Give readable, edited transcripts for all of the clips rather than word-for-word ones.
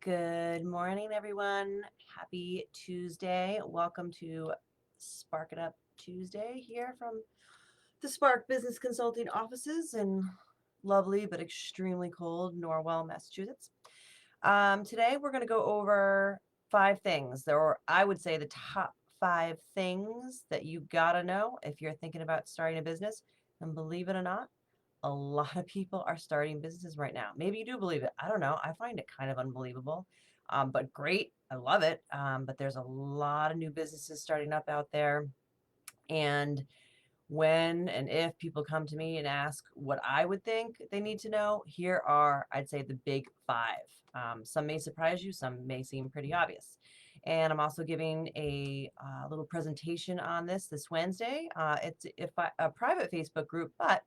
Good morning, everyone. Happy Tuesday. Welcome to Spark It Up Tuesday here from the Spark Business Consulting offices in lovely but extremely cold Norwell, Massachusetts. Today, we're going to go over 5 things, or I would say the top 5 things that you got to know if you're thinking about starting a business. And believe it or not, a lot of people are starting businesses right now. Maybe you do believe it. I don't know. I find it kind of unbelievable, but great. I love it. But there's a lot of new businesses starting up out there. And when and if people come to me and ask what I would think they need to know, here are, I'd say, the big 5. Some may surprise you, some may seem pretty obvious. And I'm also giving a little presentation on this Wednesday. It's a private Facebook group, but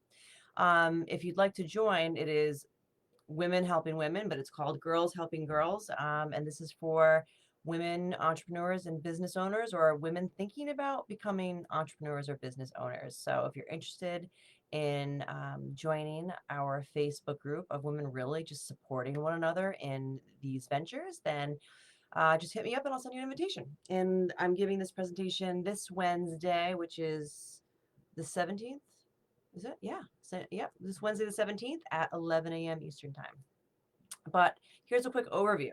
if you'd like to join, it is Women Helping Women, but it's called Girls Helping Girls. And this is for women entrepreneurs and business owners, or women thinking about becoming entrepreneurs or business owners. So if you're interested in joining our Facebook group of women really just supporting one another in these ventures, then just hit me up and I'll send you an invitation. And I'm giving this presentation this Wednesday, which is the 17th. Is it? Yeah. So, yep. This Wednesday the 17th at 11 a.m. Eastern Time. But here's a quick overview.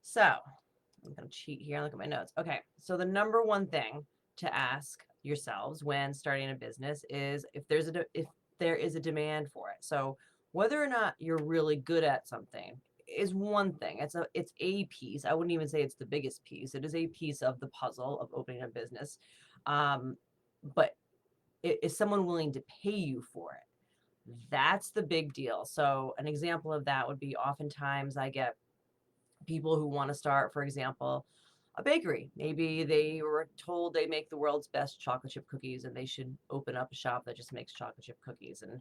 So I'm going to cheat here and look at my notes. Okay. So the number one thing to ask yourselves when starting a business is if there is a demand for it. So whether or not you're really good at something is one thing. It's a piece. I wouldn't even say it's the biggest piece. It is a piece of the puzzle of opening a business. But is someone willing to pay you for it? That's the big deal. So an example of that would be oftentimes I get people who want to start, for example, a bakery. Maybe they were told they make the world's best chocolate chip cookies and they should open up a shop that just makes chocolate chip cookies. And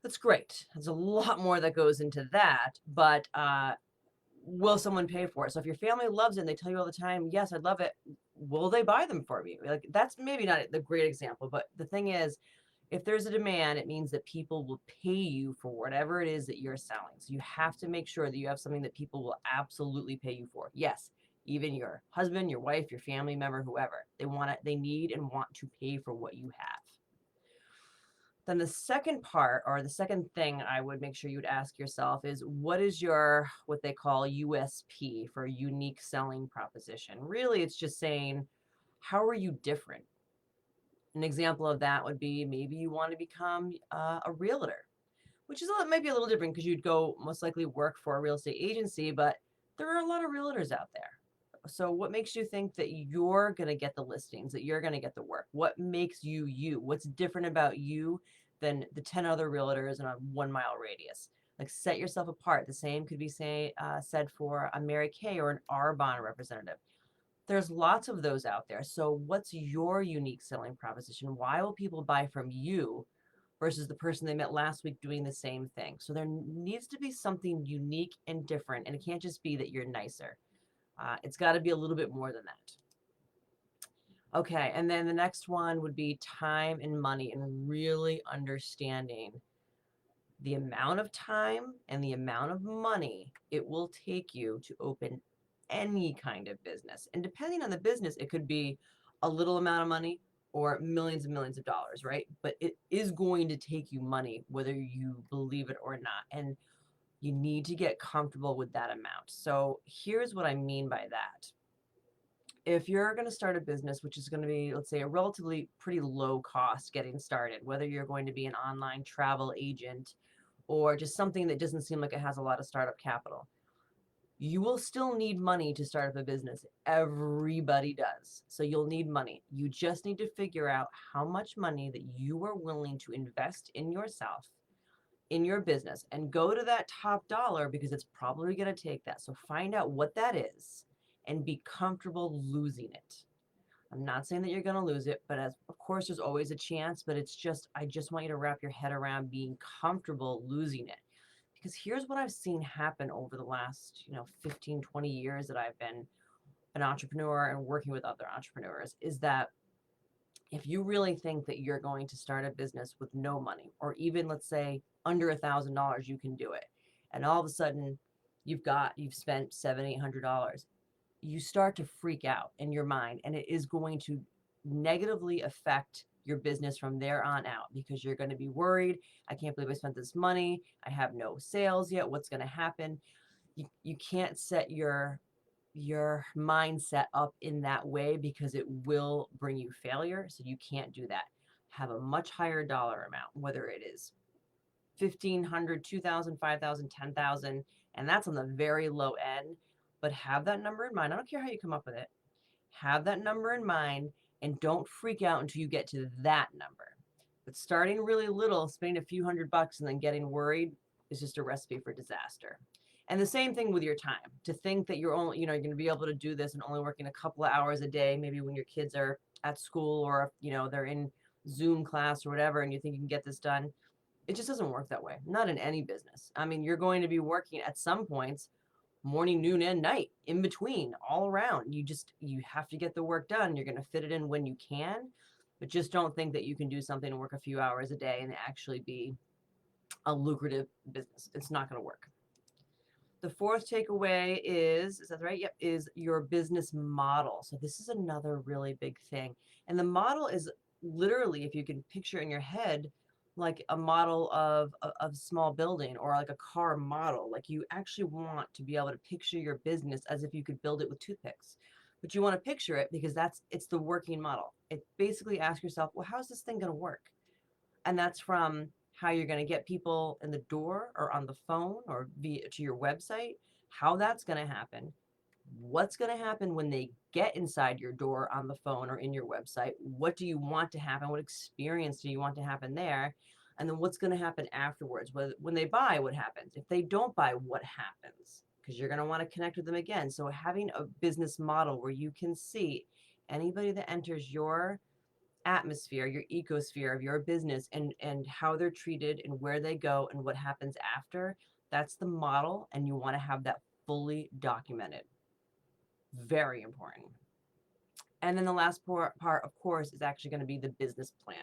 that's great. There's a lot more that goes into that, but will someone pay for it? So if your family loves it and they tell you all the time, yes, I love it, will they buy them for you? Like, that's maybe not the great example, but the thing is, if there's a demand, it means that people will pay you for whatever it is that you're selling. So you have to make sure that you have something that people will absolutely pay you for. Yes, even your husband, your wife, your family member, whoever, they want it, they need and want to pay for what you have. Then the second part, or the second thing I would make sure you would ask yourself is, what is your, what they call USP, for unique selling proposition? Really, it's just saying, how are you different? An example of that would be maybe you want to become a realtor, which is maybe a little different because you'd go most likely work for a real estate agency, but there are a lot of realtors out there. So what makes you think that you're going to get the listings, that you're going to get the work? What makes you you? What's different about you than the 10 other realtors in a 1 mile radius? Like, set yourself apart. The same could be said for a Mary Kay or an Arbonne representative. There's lots of those out there. So what's your unique selling proposition? Why will people buy from you versus the person they met last week doing the same thing? So there needs to be something unique and different, and it can't just be that you're nicer. It's got to be a little bit more than that. Okay, and then the next one would be time and money, and really understanding the amount of time and the amount of money it will take you to open any kind of business. And depending on the business, it could be a little amount of money or millions and millions of dollars, right? But it is going to take you money, whether you believe it or not. And you need to get comfortable with that amount. So here's what I mean by that. If you're going to start a business, which is going to be, let's say, a relatively pretty low cost getting started, whether you're going to be an online travel agent or just something that doesn't seem like it has a lot of startup capital, you will still need money to start up a business. Everybody does. So you'll need money. You just need to figure out how much money that you are willing to invest in yourself, in your business, and go to that top dollar, because it's probably going to take that. So find out what that is and be comfortable losing it. I'm not saying that you're going to lose it, but of course there's always a chance, but I just want you to wrap your head around being comfortable losing it. Because here's what I've seen happen over the last, 15, 20 years that I've been an entrepreneur and working with other entrepreneurs, is that if you really think that you're going to start a business with no money, or even, let's say, under $1,000, you can do it. And all of a sudden you've spent $700-800, you start to freak out in your mind, and it is going to negatively affect your business from there on out, because you're going to be worried. I can't believe I spent this money. I have no sales yet. What's going to happen? You can't set your mindset up in that way, because it will bring you failure. So you can't do that. Have a much higher dollar amount, whether it is 1,500, 2,000, 5,000, 10,000, and that's on the very low end. But have that number in mind. I don't care how you come up with it. Have that number in mind, and don't freak out until you get to that number. But starting really little, spending a few $100 and then getting worried is just a recipe for disaster. And the same thing with your time. To think that you're only, you're going to be able to do this and only working a couple of hours a day, maybe when your kids are at school, or they're in Zoom class or whatever, and you think you can get this done. It just doesn't work that way. Not in any business. I mean, you're going to be working at some points morning, noon, and night, in between, all around. You have to get the work done. You're going to fit it in when you can, but just don't think that you can do something and work a few hours a day and actually be a lucrative business. It's not going to work. The fourth takeaway is that right? Yep, is your business model. So this is another really big thing. And the model is literally, if you can picture in your head, like a model of a small building, or like a car model. Like, you actually want to be able to picture your business as if you could build it with toothpicks. But you want to picture it because it's the working model. It basically, ask yourself, well, how's this thing going to work? And that's from how you're going to get people in the door or on the phone or via to your website, how that's going to happen, what's going to happen when they get inside your door, on the phone, or in your website. What do you want to happen? What experience do you want to happen there? And then what's going to happen afterwards? When they buy, what happens? If they don't buy, what happens? Because you're going to want to connect with them again. So having a business model where you can see anybody that enters your atmosphere, your ecosphere of your business, and how they're treated and where they go and what happens after, that's the model, and you want to have that fully documented. Very important. And then the last part, of course, is actually going to be the business plan.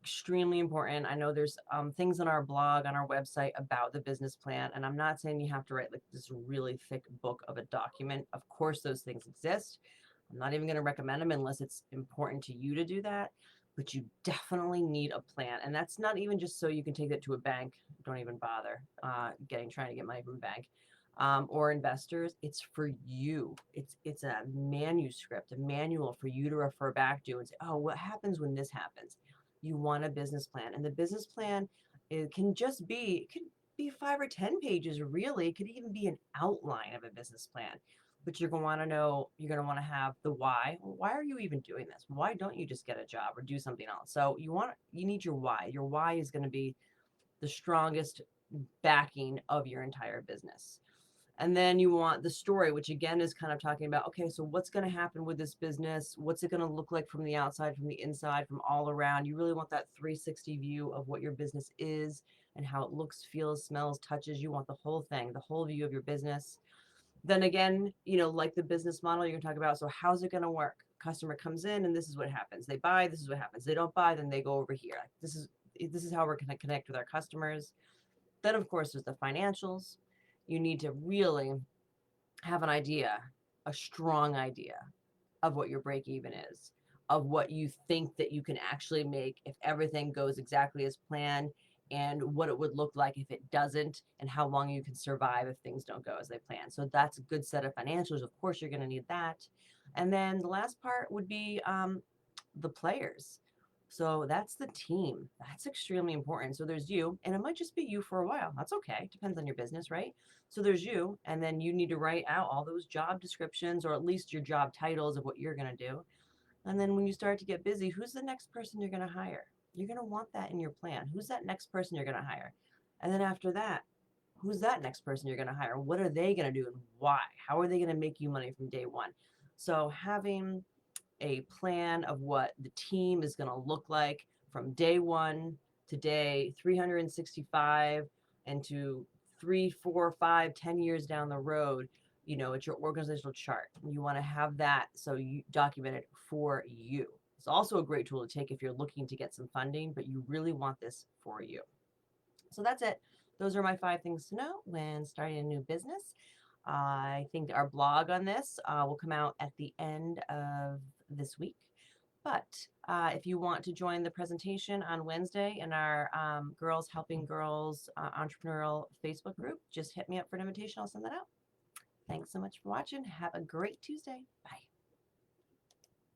Extremely important. I know there's things on our blog, on our website, about the business plan, and I'm not saying you have to write like this really thick book of a document. Of course, those things exist. I'm not even going to recommend them unless it's important to you to do that. But you definitely need a plan. And that's not even just so you can take it to a bank. Don't even bother trying to get money from a bank or investors. It's for you. It's a manuscript, a manual for you to refer back to and say, oh, what happens when this happens? You want a business plan. And the business plan, it can be 5 or 10 pages, really. It could even be an outline of a business plan. But you're going to want to know, you're going to want to have the why. Well, why are you even doing this? Why don't you just get a job or do something else? So you need your why. Your why is going to be the strongest backing of your entire business. And then you want the story, which again is kind of talking about, okay, so what's going to happen with this business? What's it going to look like from the outside, from the inside, from all around? You really want that 360 view of what your business is and how it looks, feels, smells, touches. You want the whole thing, the whole view of your business. Then again, like the business model you're going to talk about. So how's it going to work? Customer comes in and this is what happens. They buy, this is what happens. They don't buy, then they go over here. This is how we're going to connect with our customers. Then of course there's the financials. You need to really have an idea, a strong idea of what your break even is, of what you think that you can actually make if everything goes exactly as planned, and what it would look like if it doesn't, and how long you can survive if things don't go as they plan. So that's a good set of financials. Of course, you're going to need that. And then the last part would be the players. So that's the team. That's extremely important. So there's you, and it might just be you for a while. That's okay. Depends on your business, right? So there's you, and then you need to write out all those job descriptions, or at least your job titles of what you're going to do. And then when you start to get busy, who's the next person you're going to hire? You're going to want that in your plan. Who's that next person you're going to hire? And then after that, who's that next person you're going to hire? What are they going to do and why? How are they going to make you money from day one? So having a plan of what the team is going to look like from day one to day 365, and to 3, 4, 5, 10 years down the road. It's your organizational chart. You want to have that so you document it for you. It's also a great tool to take if you're looking to get some funding, but you really want this for you. So that's it. those are my 5 things to know when starting a new business. I think our blog on this will come out at the end of this week. But if you want to join the presentation on Wednesday in our Girls Helping Girls Entrepreneurial Facebook group, just hit me up for an invitation. I'll send that out. Thanks so much for watching. Have a great Tuesday. Bye.